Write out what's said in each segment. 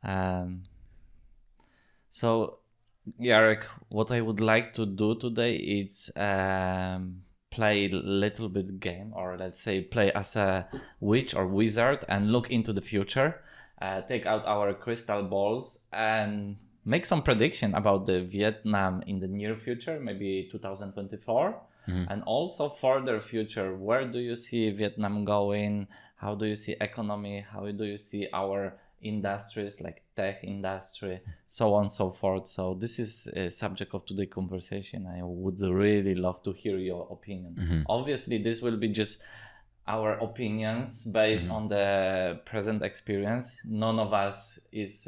Um, so, Jarek, what I would like to do today is play a little bit game, or let's say play as a witch or wizard and look into the future, take out our crystal balls and make some prediction about the Vietnam in the near future, maybe 2024, and also further future. Where do you see Vietnam going? How do you see economy? How do you see our industries like tech industry, so on and so forth? So this is a subject of today's conversation. I would really love to hear your opinion. Obviously, this will be just our opinions based on the present experience. None of us is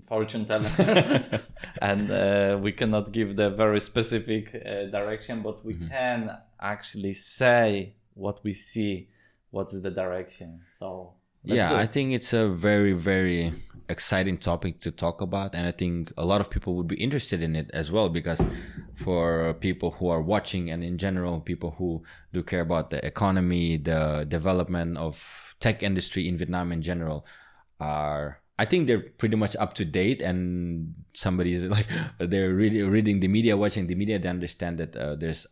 fortune teller and we cannot give the very specific direction, but we can actually say what we see, what is the direction. So I think it's a very, very exciting topic to talk about, and I think a lot of people would be interested in it as well, because for people who are watching and in general people who do care about the economy, the development of tech industry in Vietnam in general, I think they're pretty much up to date, and somebody's like, they're really reading the media, watching the media, they understand that there's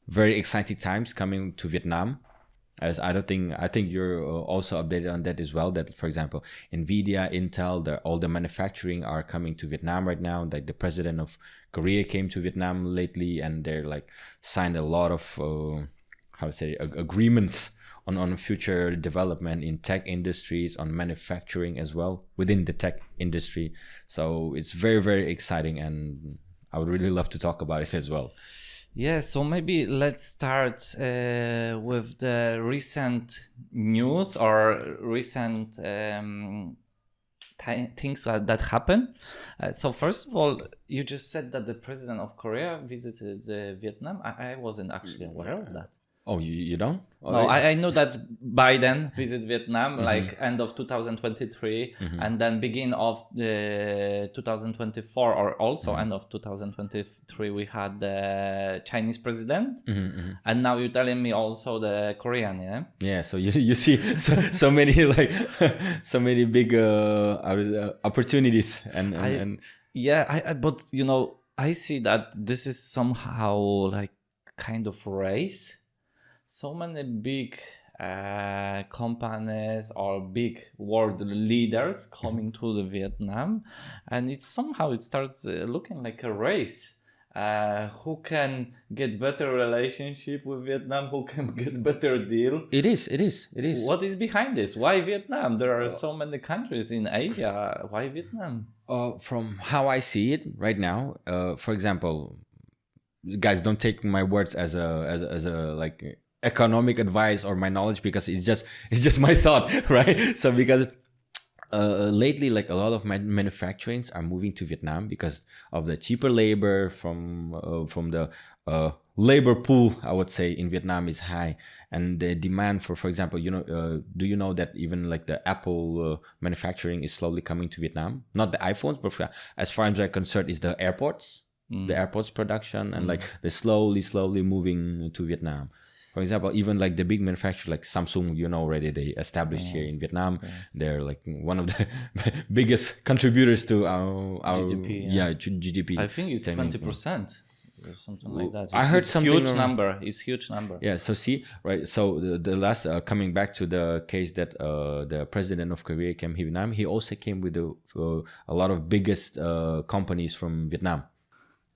very exciting times coming to Vietnam. As I think you're also updated on that as well, that for example Nvidia, Intel, all the manufacturing are coming to Vietnam right now. Like the president of Korea came to Vietnam lately, and they're like signed a lot of agreements on future development in tech industries, on manufacturing as well within the tech industry. So it's very, very exciting, and I would really love to talk about it as well. Yeah, so maybe let's start with the recent news or recent things that happen. So first of all, you just said that the president of Korea visited Vietnam. I wasn't actually aware of that. Oh, you don't? No, I know that Biden visited Vietnam like end of 2023 and then beginning of 2024, or also end of 2023 we had the Chinese president, and now you're telling me also the Korean, yeah? Yeah, so you see so many like so many big opportunities and but you know, I see that this is somehow like kind of race. So many big companies or big world leaders coming to the Vietnam, and it starts looking like a race. Who can get better relationship with Vietnam? Who can get better deal? It is. What is behind this? Why Vietnam? There are so many countries in Asia. Why Vietnam? From how I see it right now, for example, guys, don't take my words as a like economic advice or my knowledge, because it's just my thought, right? So because lately, like a lot of manufacturings are moving to Vietnam because of the cheaper labor from the labor pool, I would say, in Vietnam is high, and the demand for example, do you know that even like the Apple manufacturing is slowly coming to Vietnam? Not the iPhones, but as far as I'm concerned, is the airports, the airports production, and like they're slowly moving to Vietnam. For example, even like the big manufacturers like Samsung, already they established here in Vietnam. Okay. They're like one of the biggest contributors to our GDP. GDP. I think it's 20% or something like that. I heard something. It's huge number. Yeah. So see, right. So the last coming back to the case that the president of Korea came to Vietnam, he also came with a lot of biggest companies from Vietnam.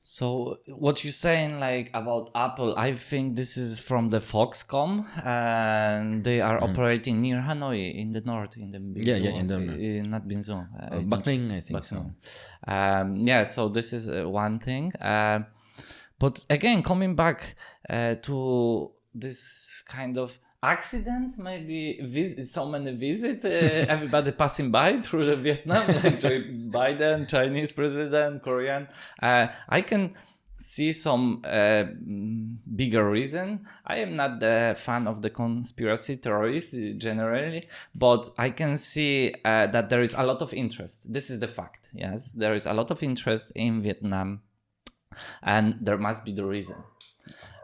So what you're saying like about Apple, I think this is from the Foxconn, and they are operating near Hanoi in the north, in the Binh Duong. In the not Binh Duong. Bac Ninh, I think so. So this is one thing. But again, coming back to this kind of accident, maybe so many visits, everybody passing by through the Vietnam, like Joe Biden, Chinese president, Korean. I can see some bigger reason. I am not a fan of the conspiracy theories generally, but I can see that there is a lot of interest. This is the fact. Yes, there is a lot of interest in Vietnam, and there must be the reason.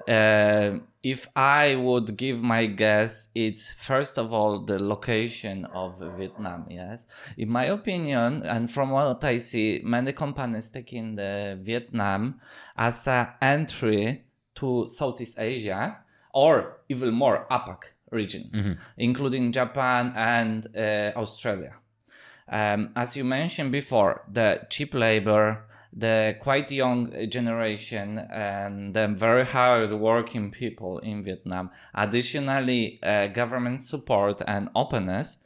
If I would give my guess, it's first of all the location of Vietnam. Yes, in my opinion, and from what I see, many companies taking the Vietnam as an entry to Southeast Asia, or even more APAC region, including Japan and Australia. As you mentioned before, the cheap labor, the quite young generation, and the very hard working people in Vietnam. Additionally, government support and openness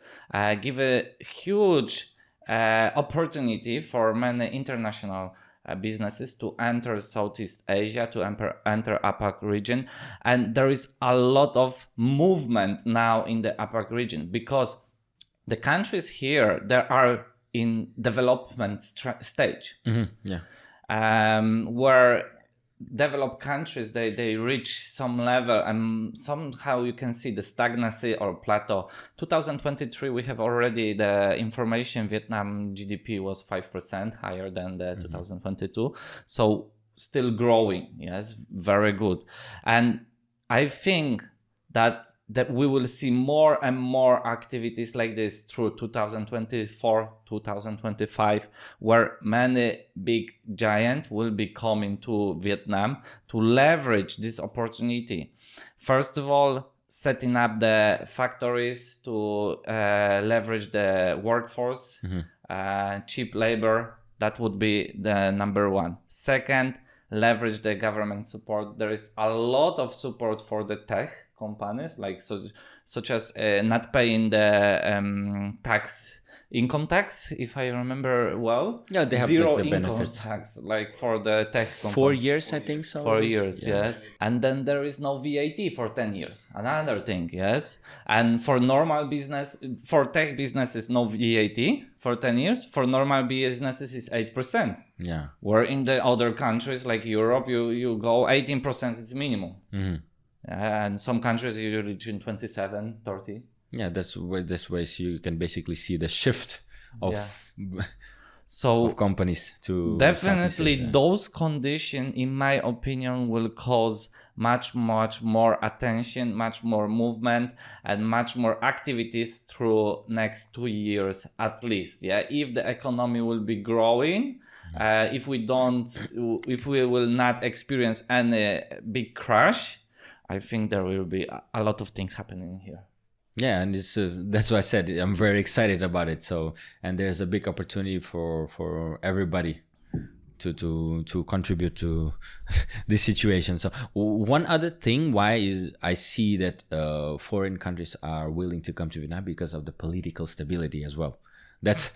give a huge opportunity for many international businesses to enter Southeast Asia, to enter APAC region. And there is a lot of movement now in the APAC region because the countries here, there are in development stage, where developed countries, they reach some level and somehow you can see the stagnancy or plateau. 2023, we have already the information, Vietnam GDP was 5% higher than the 2022. So still growing, yes, very good. And I think that we will see more and more activities like this through 2024, 2025, where many big giants will be coming to Vietnam to leverage this opportunity. First of all, setting up the factories to leverage the workforce, cheap labor, that would be the number one. Second, leverage the government support. There is a lot of support for the tech companies, like such as not paying the income tax, if I remember well. Yeah, they have zero the income benefits. tax, like for the tech companies. 4 years, I think so. 4 years, yes. And then there is no VAT for 10 years. Another thing, yes. And for normal business, for tech businesses, no VAT for 10 years. For normal businesses, it's 8%. Yeah. Where in the other countries like Europe, you go 18% is minimum. And some countries you reach in 27, 30. Yeah, this way so you can basically see the shift of so companies to definitely those conditions, in my opinion, will cause much more attention, much more movement, and much more activities through next 2 years at least. Yeah, if the economy will be growing, if we will not experience any big crash, I think there will be a lot of things happening here. Yeah, and it's that's why I said I'm very excited about it. So, and there's a big opportunity for everybody to contribute to this situation. So, one other thing why is I see that foreign countries are willing to come to Vietnam because of the political stability as well. That's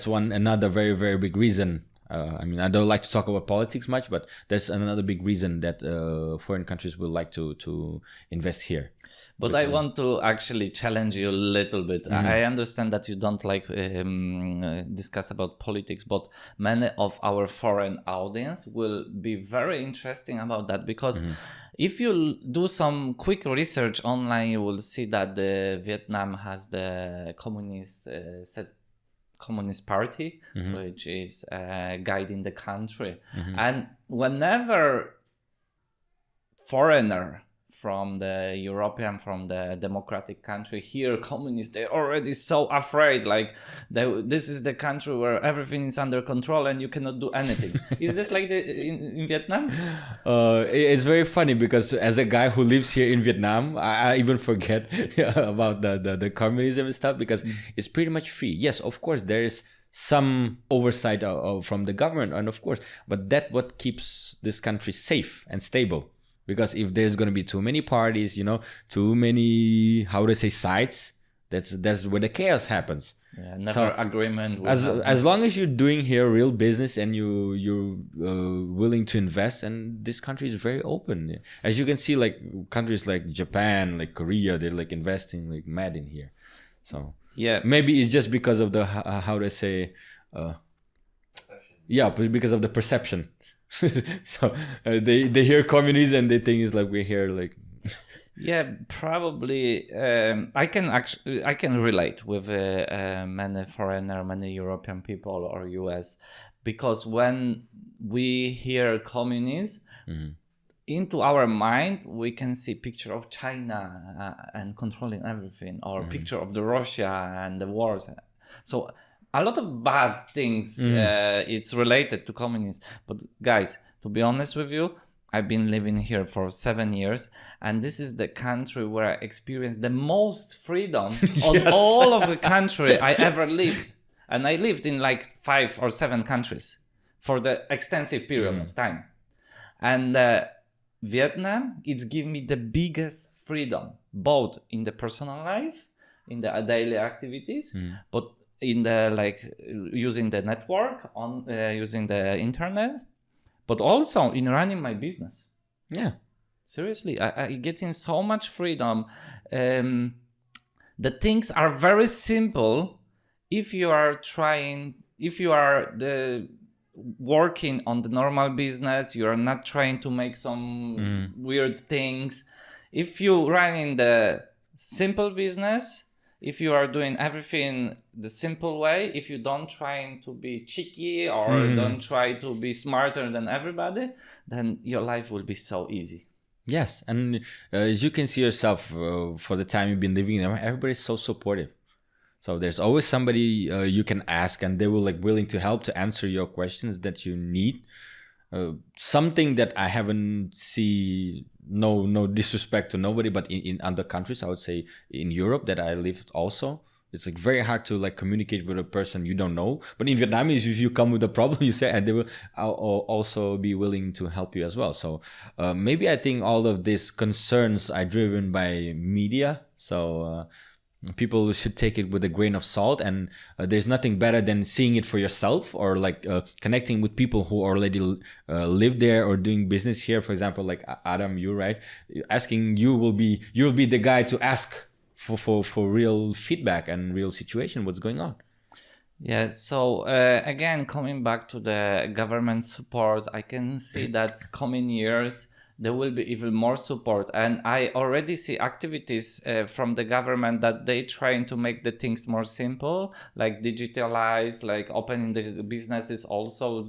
another very, very big reason. I mean, I don't like to talk about politics much, but that's another big reason that foreign countries will like to invest here. But I want to actually challenge you a little bit. I understand that you don't like discuss about politics, but many of our foreign audience will be very interesting about that because if you do some quick research online, you will see that Vietnam has the Communist Party, which is guiding the country. And whenever foreigner from the European, from the democratic country hear communists, they're already so afraid, like this is the country where everything is under control and you cannot do anything. Is this like in Vietnam? It's very funny because as a guy who lives here in Vietnam, I even forget about the communism and stuff because it's pretty much free. Yes, of course, there is some oversight from the government, and of course, but that what keeps this country safe and stable. Because if there's going to be too many parties, too many, sides, that's where the chaos happens. Yeah, never agreement. As long as you're doing here real business and you're willing to invest, and this country is very open. As you can see, like countries like Japan, like Korea, they're like investing like mad in here. So yeah, maybe it's just because of the because of the perception. So they hear communism and they think it's like we're here like yeah, probably I can relate with many European people or US, because when we hear communism, into our mind we can see picture of China and controlling everything, or picture of the Russia and the wars. So a lot of bad things it's related to communism. But guys, to be honest with you, I've been living here for 7 years, and this is the country where I experienced the most freedom on all of the country I ever lived. And I lived in like 5 or 7 countries for the extensive period of time. And Vietnam, it's given me the biggest freedom, both in the personal life, in the daily activities, but in the like using the network, on using the internet, but also in running my business. Yeah. Seriously, I get in so much freedom. The things are very simple if you are working on the normal business, you are not trying to make some weird things. If you run in the simple business, if you are doing everything the simple way, if you don't trying to be cheeky or don't try to be smarter than everybody, then your life will be so easy. Yes, and as you can see yourself, for the time you've been living there, everybody's so supportive. So there's always somebody you can ask, and they will like willing to help to answer your questions that you need. Something that I haven't seen, no disrespect to nobody, but in other countries, I would say in Europe that I lived also, it's like very hard to like communicate with a person you don't know. But in Vietnam, if you come with a problem, you say, and they will also be willing to help you as well. So maybe I think all of these concerns are driven by media. So people should take it with a grain of salt, and there's nothing better than seeing it for yourself, or like connecting with people who already live there or doing business here. For example, like Adam, you, right? Asking you'll be the guy to ask for real feedback and real situation, what's going on. Yeah, so again, coming back to the government support, I can see that coming years there will be even more support, and I already see activities from the government that they trying to make the things more simple, like digitalize, like opening the businesses. Also,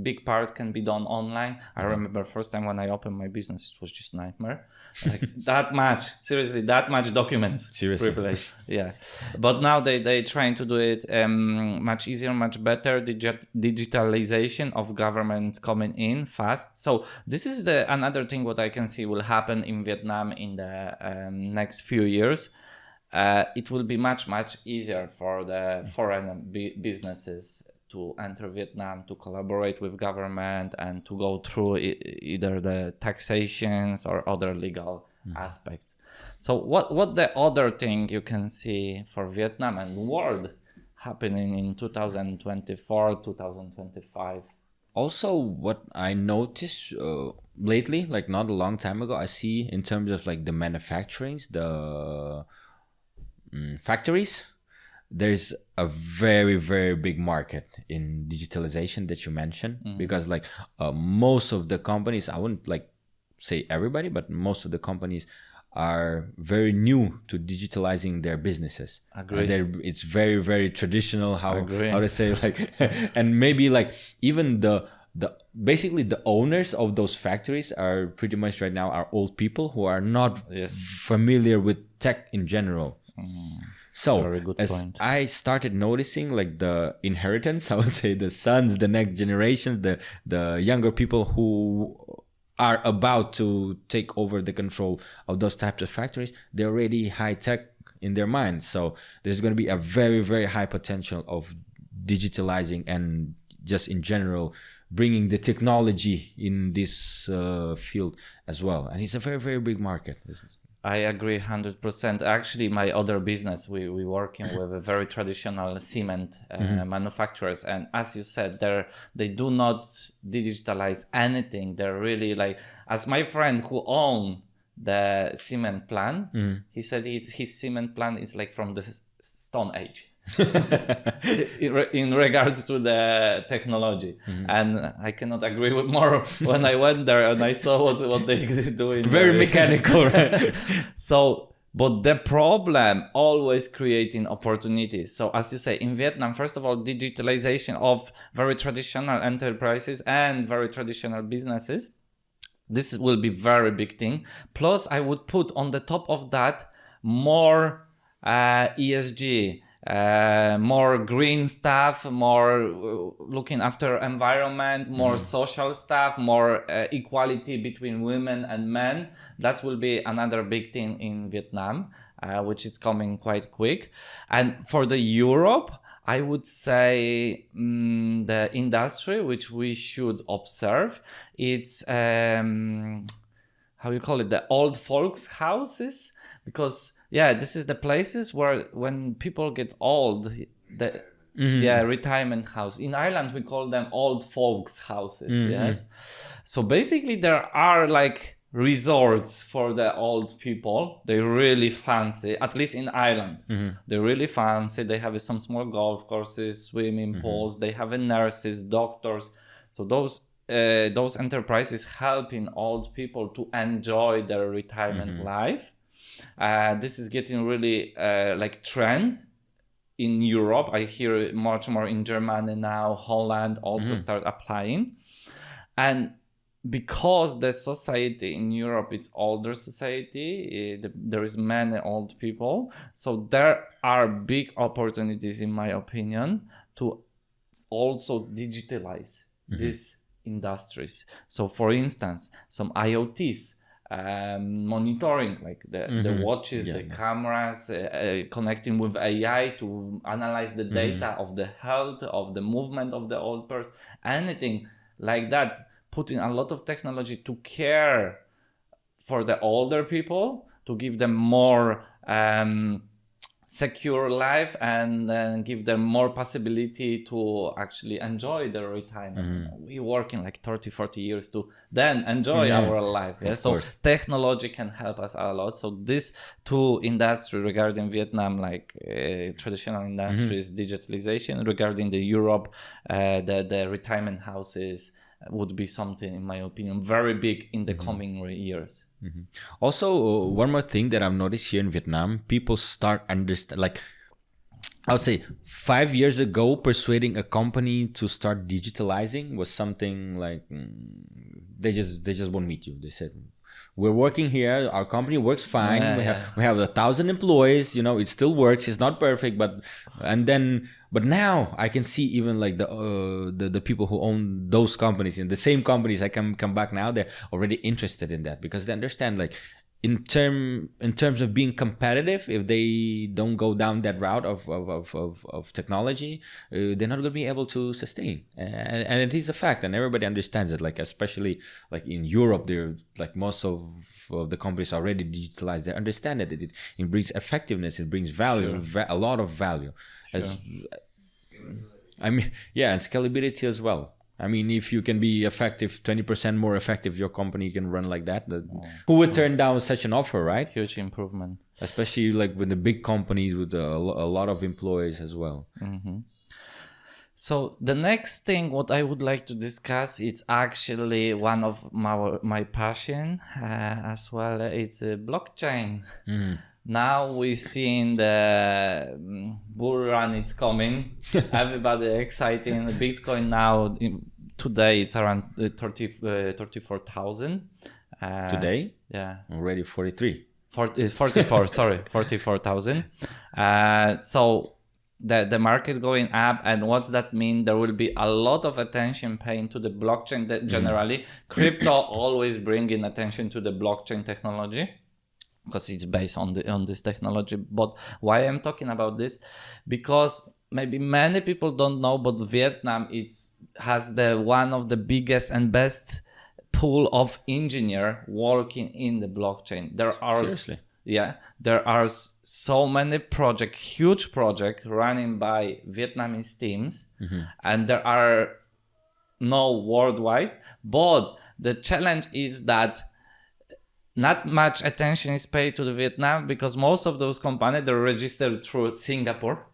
big part can be done online. I remember first time when I opened my business, it was just nightmare. Like that much documents. Seriously. Yeah, but now they trying to do it much easier, much better. Digitalization of government coming in fast. So this is another thing what I can see will happen in Vietnam in the next few years. It will be much easier for the foreign businesses to enter Vietnam, to collaborate with government, and to go through either the taxations or other legal aspects. So what the other thing you can see for Vietnam and world happening in 2024, 2025? Also, what I noticed lately, like not a long time ago, I see in terms of like the manufacturings, the factories, there's a very, very big market in digitalization that you mentioned, because like most of the companies, I wouldn't like say everybody, but most of the companies are very new to digitalizing their businesses. Agree. It's very, very traditional how to say, like, and maybe like even the basically the owners of those factories are pretty much right now are old people who are not familiar with tech in general. So as point. I started noticing like the inheritance, I would say the sons, the next generations, the younger people who are about to take over the control of those types of factories, they're already high tech in their minds. So there's going to be a very, very high potential of digitalizing and just in general bringing the technology in this field as well. And it's a very, very big market. I agree 100%. Actually, my other business, we working with a very traditional cement manufacturers, and as you said, they do not digitalize anything. They're really like, as my friend who owned the cement plant, he said his cement plant is like from the Stone Age. in regards to the technology, and I cannot agree with more. When I went there and I saw what they do, very mechanical, right? So, but the problem always creating opportunities. So, as you say, in Vietnam, first of all, digitalization of very traditional enterprises and very traditional businesses, This will be very big thing. Plus, I would put on the top of that more ESG, more green stuff, more looking after environment, more social stuff, more equality between women and men. That will be another big thing in Vietnam, which is coming quite quick. And for the Europe, I would say the industry which we should observe, it's how you call it, the old folks houses, because this is the places where when people get old, the retirement house. In Ireland we call them old folks houses. Yes, so basically there are like resorts for the old people. They really fancy, at least in Ireland. They really fancy. They have some small golf courses, swimming pools. They have nurses, doctors. So those enterprises helping old people to enjoy their retirement life. This is getting really like trend in Europe. I hear it much more in Germany now. Holland also start applying. And because the society in Europe, it's older society, there is many old people. So there are big opportunities, in my opinion, to also digitalize these industries. So for instance, some IoTs, monitoring, like the watches, the cameras, connecting with AI to analyze the data of the health, of the movement of the old person, anything like that. Putting a lot of technology to care for the older people, to give them more secure life, and then give them more possibility to actually enjoy their retirement. We work in like 30-40 years to then enjoy our life. So technology can help us a lot. So these two industries regarding Vietnam, like traditional industries, digitalization, regarding the Europe, the retirement houses, would be something, in my opinion, very big in the coming years. Also, one more thing that I've noticed here in Vietnam, people start understand, like, I would say 5 years ago, persuading a company to start digitalizing was something like they just won't meet you. They said, we're working here, our company works fine, we have 1,000 employees, it still works, it's not perfect, but now I can see even like the people who own those companies, in the same companies, I can come back now, they're already interested in that, because they understand, like, in terms of being competitive, if they don't go down that route of technology, they're not going to be able to sustain. And it is a fact, and everybody understands it. Like, especially like in Europe, they're like, most of the companies are already digitalized. They understand that it brings effectiveness, it brings value, a lot of value. And scalability as well. I mean, if you can be effective, 20% more effective, your company can run like that. Who would turn down such an offer, right? Huge improvement. Especially like with the big companies with a lot of employees as well. So the next thing what I would like to discuss, it's actually one of my passion as well. It's blockchain. Now we're seeing the bull run, it's coming. Everybody exciting. Bitcoin now, today it's around 34,000. Today? Yeah. Already 43. 44, sorry, 44,000. So the market going up, and what's that mean? There will be a lot of attention paid to the blockchain. That generally, crypto always bringing attention to the blockchain technology, because it's based on this technology. But why I'm talking about this? Because maybe many people don't know, but Vietnam has one of the biggest and best pool of engineer working in the blockchain. Seriously? There are so many huge projects running by Vietnamese teams, and there are no worldwide. But the challenge is that not much attention is paid to the Vietnam, because most of those companies, they're registered through Singapore.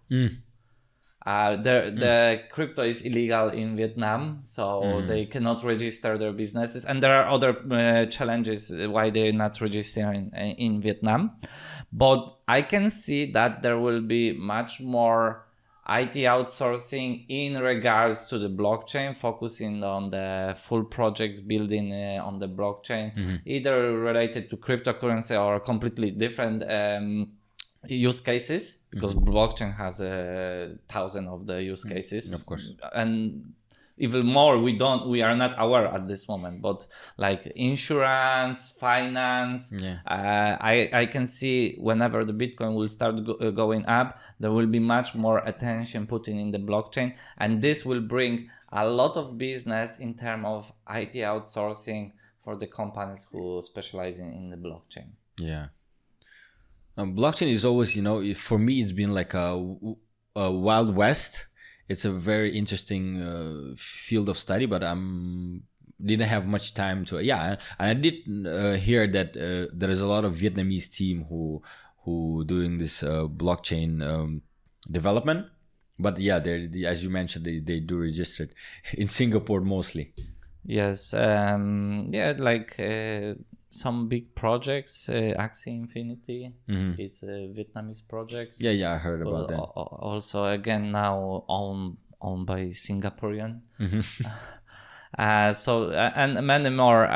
The crypto is illegal in Vietnam, so they cannot register their businesses. And there are other challenges why they're not registering in Vietnam. But I can see that there will be much more IT outsourcing in regards to the blockchain, focusing on the full projects building on the blockchain, either related to cryptocurrency or completely different use cases, because blockchain has 1,000 of the use cases, of course, and even more we are not aware at this moment, but like insurance, finance, I can see whenever the Bitcoin will start going up, there will be much more attention put in the blockchain, and this will bring a lot of business in terms of IT outsourcing for the companies who specialize in the blockchain. Yeah. Blockchain is always, for me, it's been like a Wild West. It's a very interesting field of study, but didn't have much time to. Yeah, and I did hear that there is a lot of Vietnamese team who doing this blockchain development. But yeah, as you mentioned, they do register it in Singapore mostly. Yes, some big projects, Axie Infinity, it's a Vietnamese project. Yeah, I heard about that. Also, again, now owned by Singaporean. And many more.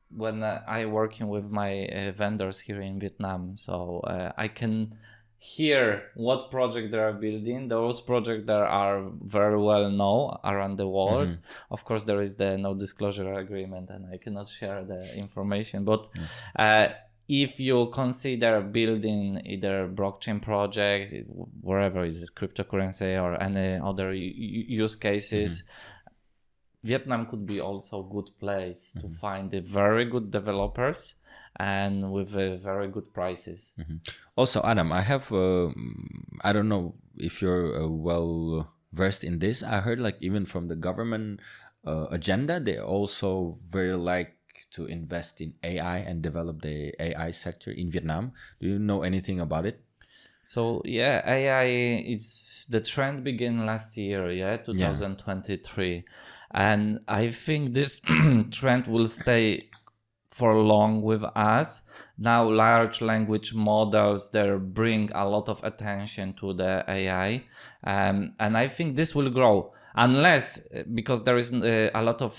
When I working with my vendors here in Vietnam, so I can hear what project they are building. Those projects that are very well known around the world. Of course, there is the no disclosure agreement, and I cannot share the information. But if you consider building either blockchain project, wherever it is cryptocurrency or any other use cases, Vietnam could be also a good place to find the very good developers and with very good prices. Also, Adam, I have, I don't know if you're well versed in this. I heard like even from the government agenda, they also very like to invest in AI and develop the AI sector in Vietnam. Do you know anything about it? So yeah, AI, the trend began last year, 2023. And I think this trend will stay for long with us. Now large language models, they bring a lot of attention to the AI, and I think this will grow, unless, because there is a lot of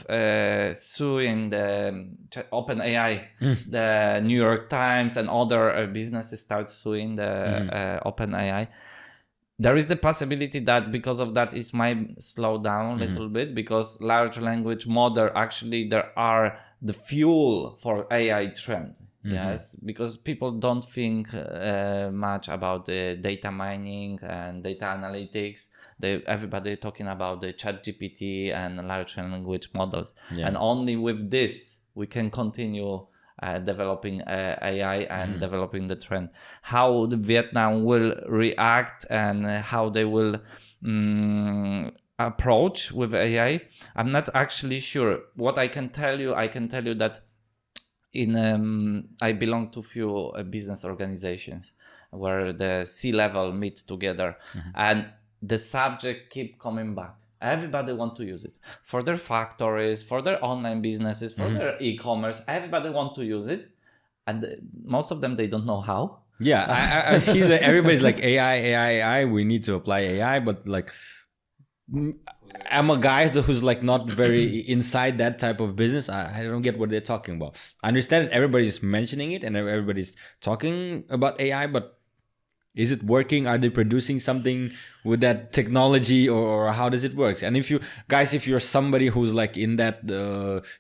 suing the OpenAI, the New York Times and other businesses start suing the OpenAI. There is a possibility that because of that it might slow down a little bit, because large language model actually there are the fuel for AI trend. Yes, because people don't think much about the data mining and data analytics. Everybody talking about the ChatGPT and large language models, and only with this we can continue developing AI and developing the trend. How the Vietnam will react and how they will approach with AI, I'm not actually sure. What I can tell you that I belong to few business organizations where the C-level meet together, and the subject keep coming back. Everybody want to use it for their factories, for their online businesses, for their e-commerce. Everybody want to use it, and most of them, they don't know how. Yeah, I see that everybody's like AI. We need to apply AI, but like I'm a guy who's like not very inside that type of business. I don't get what they're talking about. I understand that everybody's mentioning it and everybody's talking about AI, but is it working? Are they producing something with that technology, or how does it work? And if you're somebody who's like in that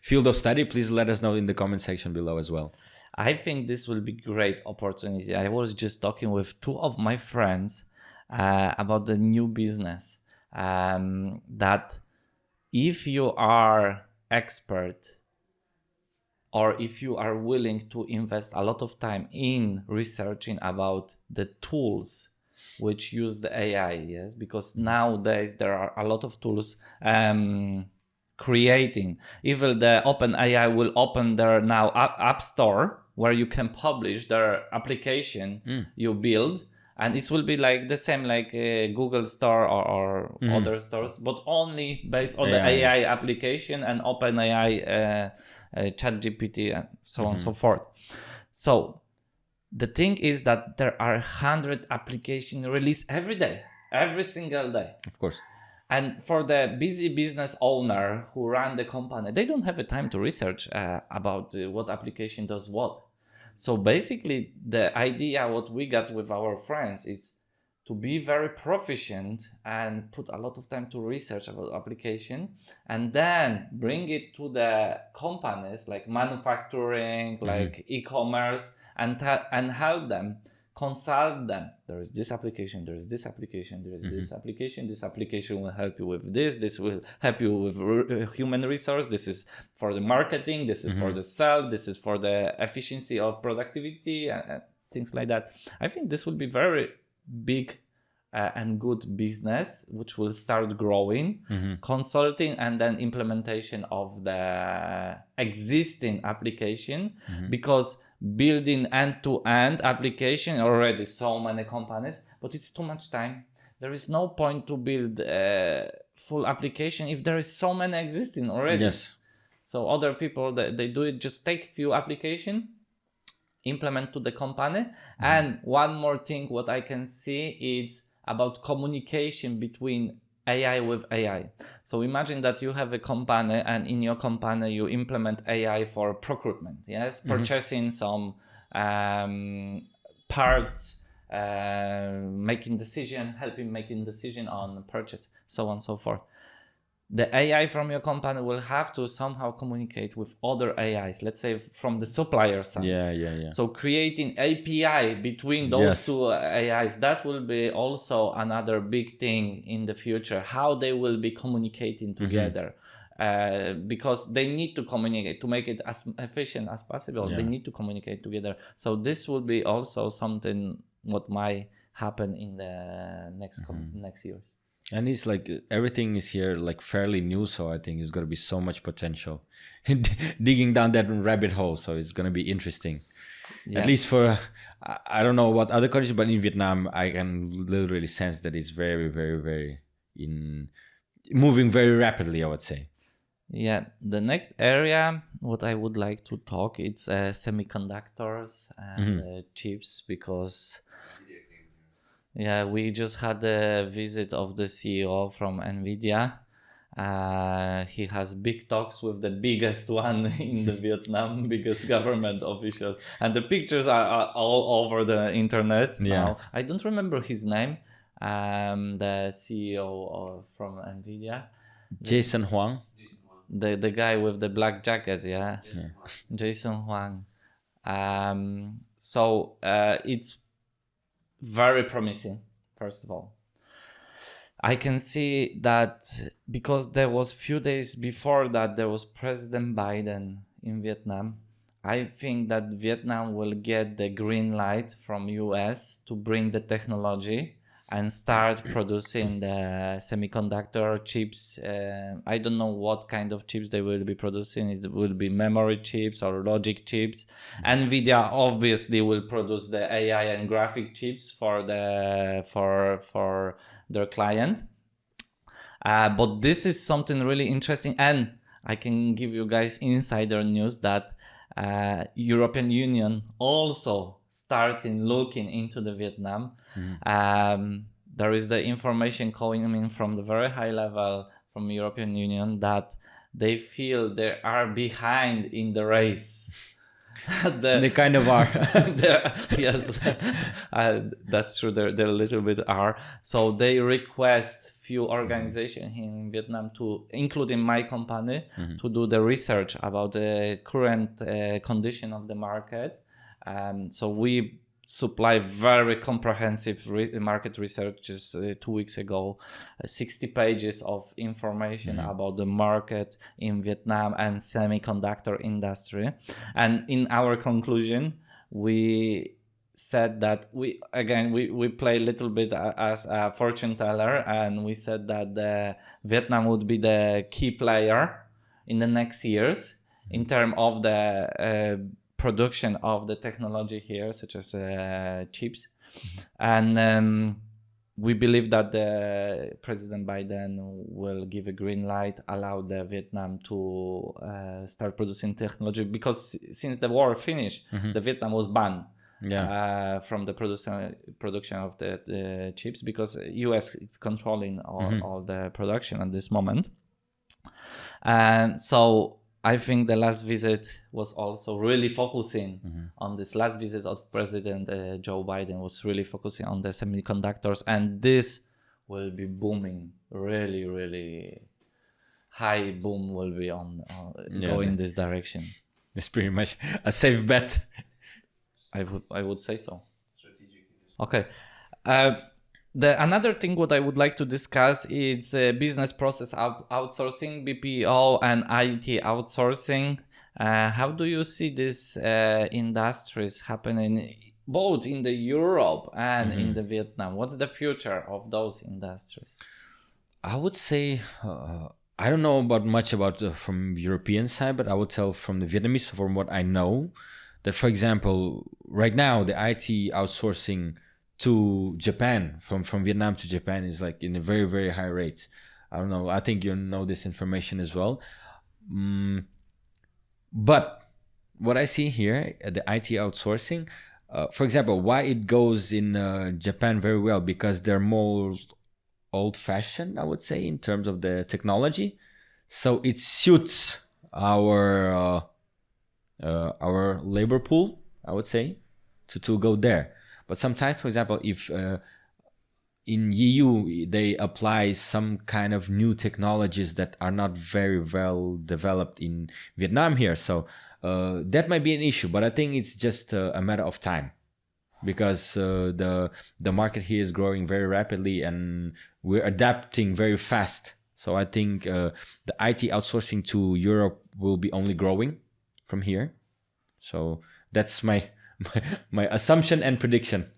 field of study, please let us know in the comment section below as well. I think this will be great opportunity. I was just talking with two of my friends about the new business, that if you are expert, or if you are willing to invest a lot of time in researching about the tools which use the AI, yes, because nowadays there are a lot of tools creating. Even the OpenAI will open their now app store where you can publish their application you build, and it will be like the same like Google Store or other stores, but only based on the AI application and OpenAI, ChatGPT, and so on and so forth. So the thing is that there are 100 applications released every day. every single day. Of course. And for the busy business owner who run the company, they don't have the time to research about what application does what. So basically, the idea what we got with our friends is to be very proficient and put a lot of time to research about application, and then bring it to the companies like manufacturing, like e-commerce, and help them, consult them. There is this application, there is this application, there is this application. This application will help you with this. This will help you with human resource. This is for the marketing. This is for the sales. This is for the efficiency of productivity and things like that. I think this will be very big and good business, which will start growing. Consulting and then implementation of the existing application, because building end-to-end application already so many companies, but it's too much time. There is no point to build a full application if there is so many existing already. Yes. So other people, they do it, just take few application, implement to the company. And one more thing what I can see is about communication between AI with AI. So imagine that you have a company, and in your company you implement AI for procurement, yes, purchasing some parts, making decision, helping making decision on purchase, so on and so forth. The AI from your company will have to somehow communicate with other AIs, let's say from the supplier side. Yeah. So creating API between those two AIs, that will be also another big thing in the future, how they will be communicating together. Because they need to communicate to make it as efficient as possible. They need to communicate together. So this will be also something what might happen in the next years. And it's like everything is here like fairly new, so I think it's gonna be so much potential digging down that rabbit hole. So it's gonna be interesting. At least for I don't know what other countries, but in Vietnam I can literally sense that it's very, very, very moving very rapidly, I would say. Yeah, the next area what I would like to talk, it's semiconductors and chips, because we just had a visit of the CEO from NVIDIA. He has big talks with the biggest one in the Vietnam, biggest government official, and the pictures are all over the internet now. I don't remember his name, the CEO from NVIDIA. Jason Huang. The guy with the black jacket, Jason Huang. So it's very promising. First of all, I can see that because there was few days before that there was President Biden in Vietnam. I think that Vietnam will get the green light from US to bring the technology and start producing the semiconductor chips. I don't know what kind of chips they will be producing. It will be memory chips or logic chips. NVIDIA obviously will produce the AI and graphic chips for their client. But this is something really interesting, and I can give you guys insider news that European Union also starting looking into the Vietnam. There is the information coming from the very high level from European Union that they feel they are behind in the race. They kind of are. Yes, that's true. They a little bit are. So they request few organizations in Vietnam to, including my company, to do the research about the current condition of the market. So we supply very comprehensive market research just 2 weeks ago, 60 pages of information about the market in Vietnam and semiconductor industry. And in our conclusion, we said that we play a little bit as a fortune teller, and we said that Vietnam would be the key player in the next years in terms of the production of the technology here, such as chips. And we believe that the President Biden will give a green light, allow the Vietnam to start producing technology, because since the war finished, the Vietnam was banned. from the production of the chips, because US is controlling all the production at this moment. And so I think the last visit was also really focusing on this. Last visit of President Joe Biden was really focusing on the semiconductors, and this will be booming. Really, really high boom will be go in this direction. It's pretty much a safe bet. I would say so. Okay. Another thing what I would like to discuss is business process outsourcing, BPO, and IT outsourcing. How do you see these industries happening both in the Europe and in the Vietnam? What's the future of those industries? I would say I don't know much about from European side, but I would tell from the Vietnamese, from what I know, that for example, right now the IT outsourcing to Japan, from Vietnam to Japan, is like in a very, very high rates. I don't know. I think you know this information as well. But what I see here, the IT outsourcing, for example, why it goes in Japan very well, because they're more old-fashioned, I would say, in terms of the technology. So it suits our labor pool, I would say, to go there. But sometimes, for example, if in EU they apply some kind of new technologies that are not very well developed in Vietnam here, so that might be an issue. But I think it's just a matter of time, because the market here is growing very rapidly and we're adapting very fast. So I think the IT outsourcing to Europe will be only growing from here. So that's my assumption and prediction.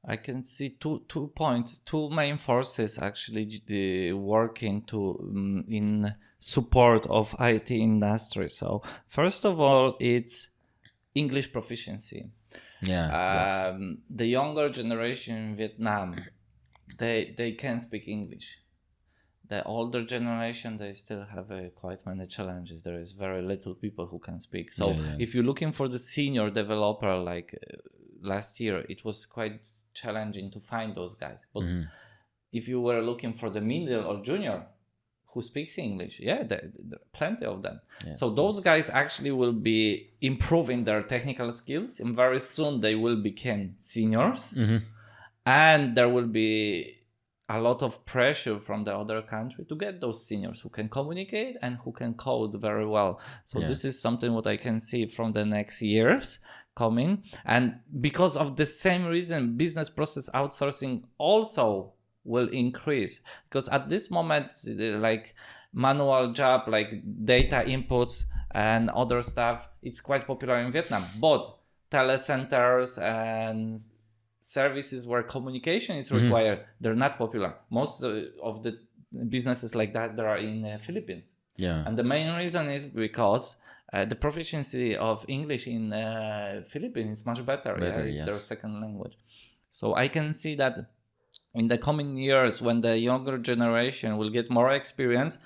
I can see two points, two main forces actually working in support of IT industry. So first of all, it's English proficiency. The younger generation in Vietnam, they can speak English. The older generation, they still have quite many challenges. There is very little people who can speak. So if you're looking for the senior developer, like last year, it was quite challenging to find those guys. But if you were looking for the middle or junior who speaks English, there are plenty of them. So those guys actually will be improving their technical skills, and very soon they will become seniors. And there will be a lot of pressure from the other country to get those seniors who can communicate and who can code very well. So this is something what I can see from the next years coming. And because of the same reason, business process outsourcing also will increase, because at this moment, like manual job, like data inputs and other stuff, it's quite popular in Vietnam. But telecenters and services where communication is required, they're not popular. Most of the businesses like that, they are in the Philippines. And the main reason is because the proficiency of English in Philippines is much better. It's their second language. So I can see that in the coming years, when the younger generation will get more experience,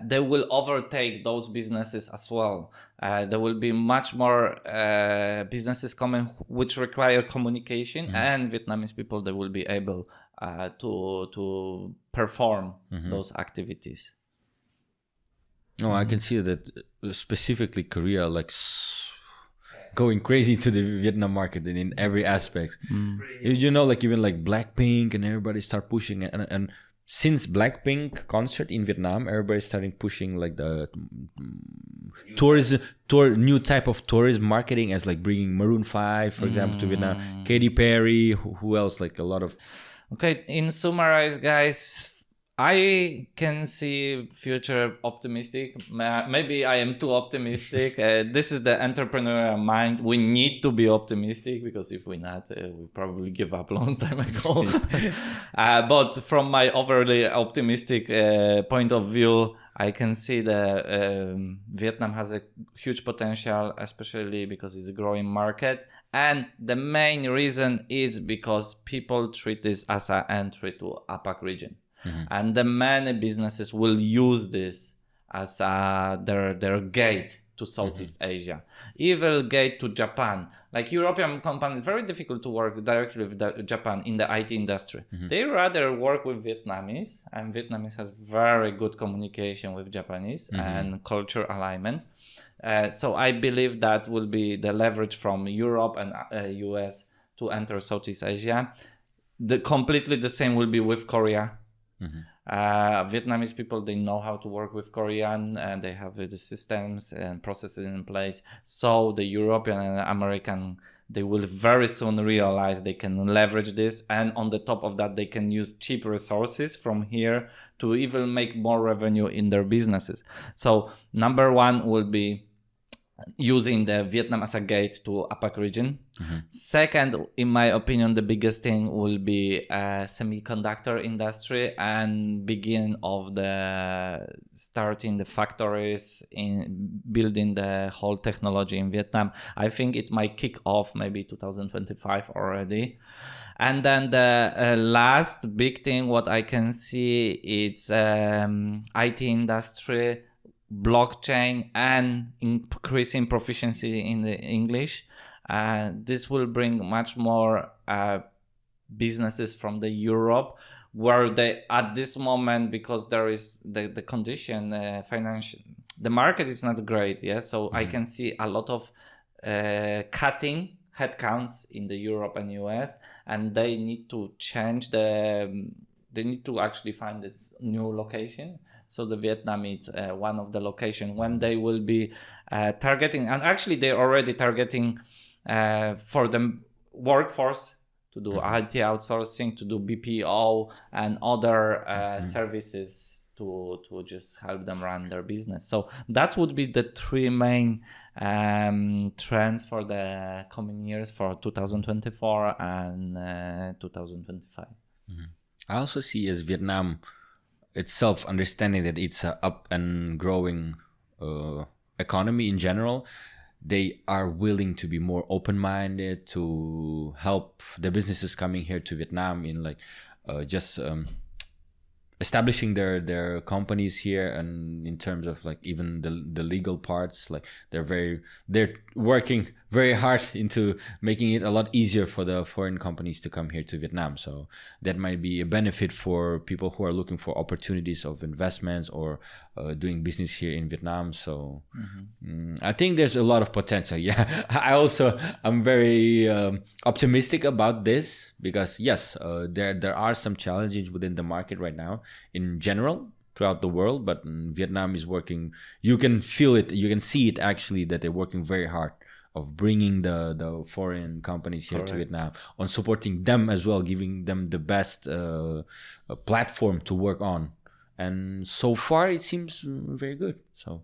they will overtake those businesses as well. There will be much more businesses coming which require communication, and Vietnamese people, they will be able to perform those activities. No, I can see that specifically Korea, like going crazy to the Vietnam market in every aspect. You know, like even like Blackpink and everybody start pushing it. And since Blackpink concert in Vietnam, everybody's starting pushing like the new type of tourism marketing, as like bringing Maroon 5, for example, to Vietnam. Katy Perry, who else? Like a lot of... Okay, in summarize, guys, I can see future optimistic. Maybe I am too optimistic. This is the entrepreneurial mind. We need to be optimistic, because if we're not, we probably give up a long time ago. But from my overly optimistic point of view, I can see that Vietnam has a huge potential, especially because it's a growing market. And the main reason is because people treat this as an entry to APAC region. And the many businesses will use this as their gate to Southeast Asia. Even gate to Japan. Like European companies, very difficult to work directly with Japan in the IT industry. They rather work with Vietnamese, and Vietnamese has very good communication with Japanese and culture alignment. So I believe that will be the leverage from Europe and US to enter Southeast Asia. Completely the same will be with Korea. Vietnamese people, they know how to work with Korean, and they have the systems and processes in place. So the European and American, they will very soon realize they can leverage this, and on the top of that, they can use cheap resources from here to even make more revenue in their businesses. So number one will be using the Vietnam as a gate to APAC region. Second, in my opinion, the biggest thing will be semiconductor industry and begin of the starting the factories in building the whole technology in Vietnam. I think it might kick off maybe 2025 already. And then the last big thing what I can see, it's IT industry, blockchain, and increasing proficiency in the English. This will bring much more businesses from the Europe, where they at this moment, because there is the condition financial, the market is not great. So I can see a lot of cutting headcounts in the Europe and US, and they need to change they need to actually find this new location. So the Vietnam is one of the locations when they will be targeting, and actually they're already targeting for the workforce to do IT outsourcing, to do BPO and other services to just help them run their business. So that would be the three main trends for the coming years for 2024 and 2025. I also see as Vietnam itself understanding that it's a up and growing economy in general, they are willing to be more open-minded to help the businesses coming here to Vietnam in like just establishing their companies here, and in terms of like even the legal parts, like they're working very hard into making it a lot easier for the foreign companies to come here to Vietnam. So that might be a benefit for people who are looking for opportunities of investments or doing business here in Vietnam. So I think there's a lot of potential. I'm very optimistic about this, because yes, there are some challenges within the market right now in general throughout the world, but Vietnam is working. You can feel it, you can see it actually, that they're working very hard of bringing the foreign companies here to Vietnam, on supporting them as well, giving them the best platform to work on. And so far it seems very good. So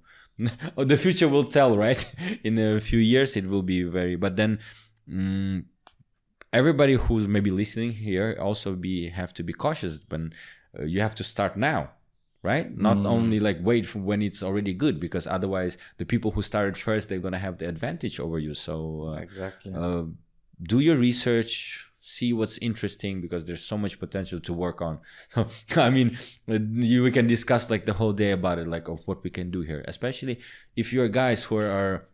the future will tell, right? In a few years it will be very, but then everybody who's maybe listening here also have to be cautious when you have to start now. Right? Not only like wait for when it's already good, because otherwise the people who started first, they're going to have the advantage over you. So exactly. Do your research, see what's interesting, because there's so much potential to work on. I mean, we can discuss like the whole day about it, like of what we can do here, especially if you're guys who are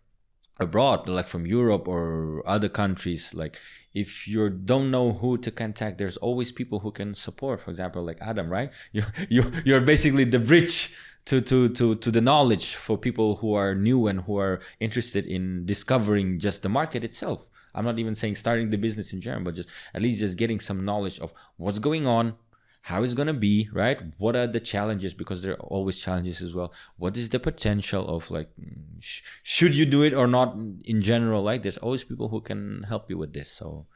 abroad, like from Europe or other countries. Like if you don't know who to contact, there's always people who can support. For example, like Adam, right? You're basically the bridge to the knowledge for people who are new and who are interested in discovering just the market itself. I'm not even saying starting the business in general, but just at least just getting some knowledge of what's going on, how it's going to be, right? What are the challenges? Because there are always challenges as well. What is the potential of like, should you do it or not in general? Like there's always people who can help you with this. So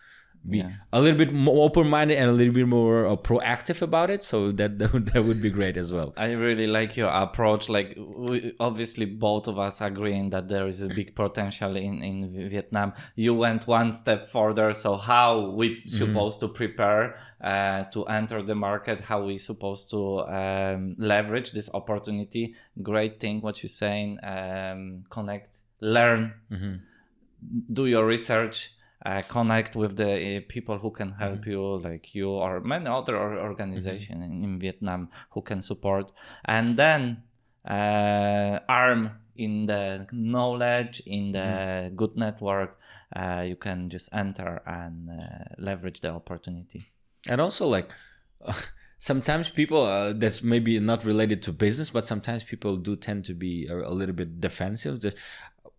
be a little bit more open-minded and a little bit more proactive about it. So that would be great as well. I really like your approach. Like we, obviously both of us agreeing that there is a big potential in Vietnam. You went one step further. So how we supposed to prepare to enter the market? How we supposed to leverage this opportunity? Great thing what you're saying. Connect, learn, do your research. Connect with the people who can help you, like you or many other organizations in Vietnam who can support, and then arm in the knowledge, in the good network, you can just enter and leverage the opportunity. And also, like, sometimes people, that's maybe not related to business, but sometimes people do tend to be a little bit defensive.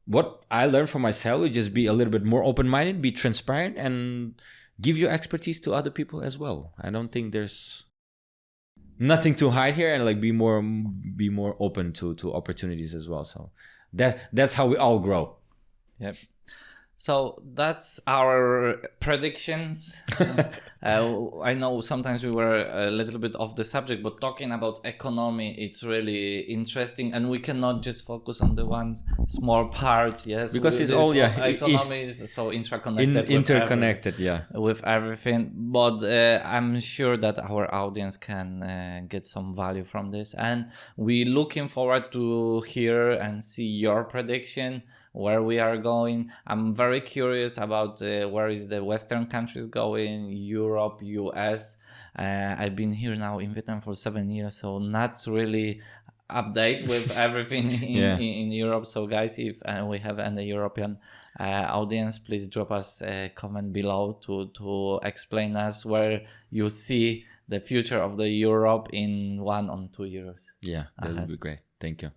What I learned from myself is just be a little bit more open-minded, be transparent, and give your expertise to other people as well. I don't think there's nothing to hide here, and like be more open to opportunities as well. So that's how we all grow. Yep. So that's our predictions. I know sometimes we were a little bit off the subject, but talking about economy, it's really interesting, and we cannot just focus on the one small part. Yes, because it's all economy is so interconnected. With everything. But I'm sure that our audience can get some value from this, and we're looking forward to hear and see your prediction, where we are going. I'm very curious about where is the Western countries going, Europe, US. I've been here now in Vietnam for 7 years, so not really update with everything in Europe. So guys, if we have any European audience, please drop us a comment below to explain us where you see the future of the Europe in 1 or 2 years. Yeah, that would be great. Thank you.